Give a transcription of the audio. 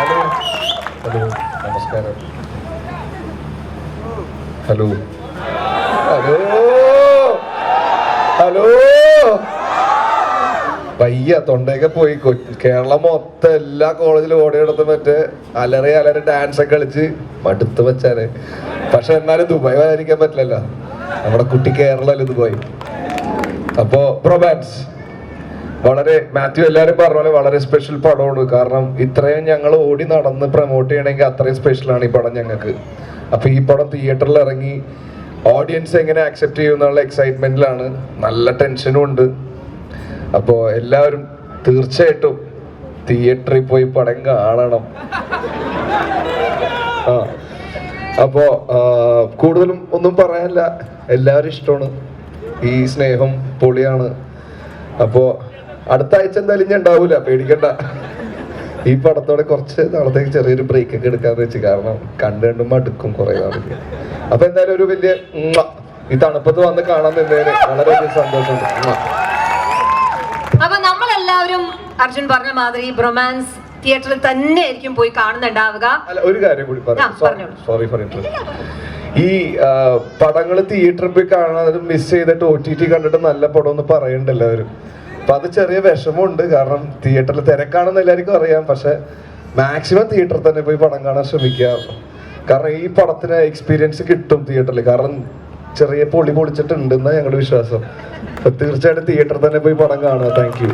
Hello hello നമസ്കാരം. Hello hello hello പയ്യ തൊണ്ടയൊക്കെ പോയി. കേരളം മൊത്തം എല്ലാ കോളേജിലും ഓടിയെടുത്ത് മറ്റേ അലറി ഡാൻസ് ഒക്കെ കളിച്ച് മടുത്ത് വെച്ചാല്. പക്ഷെ എന്നാലും ദുബായ് വരാതിരിക്കാൻ പറ്റില്ലല്ലോ, നമ്മുടെ കുട്ടി കേരളല്ലേ ദുബായ്. അപ്പോ റൊമാൻസ് വളരെ മാത്യു എല്ലാവരും പറഞ്ഞ പോലെ വളരെ സ്പെഷ്യൽ പടമാണ്. കാരണം ഇത്രയും ഞങ്ങൾ ഓടി നടന്ന് പ്രൊമോട്ട് ചെയ്യണമെങ്കിൽ അത്രയും സ്പെഷ്യലാണ് ഈ പടം ഞങ്ങൾക്ക്. അപ്പൊ ഈ പടം തിയേറ്ററിൽ ഇറങ്ങി ഓഡിയൻസ് എങ്ങനെ ആക്സെപ്റ്റ് ചെയ്യുമെന്നുള്ള എക്സൈറ്റ്മെന്റിലാണ്. നല്ല ടെൻഷനും ഉണ്ട്. അപ്പോൾ എല്ലാവരും തീർച്ചയായിട്ടും തിയേറ്ററിൽ പോയി പടം കാണണം. അപ്പോ കൂടുതലും ഒന്നും പറയാനില്ല, എല്ലാവരും ഇഷ്ടമാണ്. ഈ സ്നേഹം പൊളിയാണ്. അപ്പോ അടുത്ത ആഴ്ച എന്തായാലും ഞാൻ ഉണ്ടാവൂല, പേടിക്കണ്ട. ഈ പടത്തോടെ കുറച്ച് നാളത്തേക്ക് ചെറിയൊരു ബ്രേക്ക് ഒക്കെ എടുക്കാന്ന് വെച്ച്, കാരണം കണ്ടും മടുക്കും കുറെ നാൾക്ക്. അപ്പൊ എന്തായാലും ഒരു വലിയ ഈ തണുപ്പത്ത് വന്ന് കാണാൻ നിന്നതിന് വളരെയധികം സന്തോഷമുണ്ട്. അപ്പൊ നമ്മളെല്ലാവരും അർജുൻ പറഞ്ഞ മാതിരി റൊമാൻസ് തിയേറ്ററിൽ തന്നെ ആയിരിക്കും പോയി കാണുന്നുണ്ടാവുക. അല്ല, ഒരു കാര്യം കൂടി പറഞ്ഞു, സോറി ഫോർ ഇന്ററപ്ഷൻ. ഈ പടങ്ങൾ തിയേറ്ററിൽ പോയി കാണാൻ മിസ് ചെയ്തിട്ട് OTT കണ്ടിട്ട് നല്ല പടം എന്ന് പറയുന്നുണ്ട് എല്ലാവരും. അപ്പൊ അത് ചെറിയ വിഷമമുണ്ട്, കാരണം തിയേറ്ററിൽ തിരക്കാണെന്ന് എല്ലാവർക്കും അറിയാം. പക്ഷെ മാക്സിമം തിയേറ്ററിൽ തന്നെ പോയി പടം കാണാൻ ശ്രമിക്കുക. കാരണം ഈ പടത്തിന് എക്സ്പീരിയൻസ് കിട്ടും തിയേറ്ററിൽ. കാരണം ചെറിയ പൊളിച്ചിട്ടുണ്ടെന്നാണ് ഞങ്ങളുടെ വിശ്വാസം. അപ്പൊ തീർച്ചയായിട്ടും തിയേറ്ററിൽ തന്നെ പോയി പടം കാണുക. Thank you.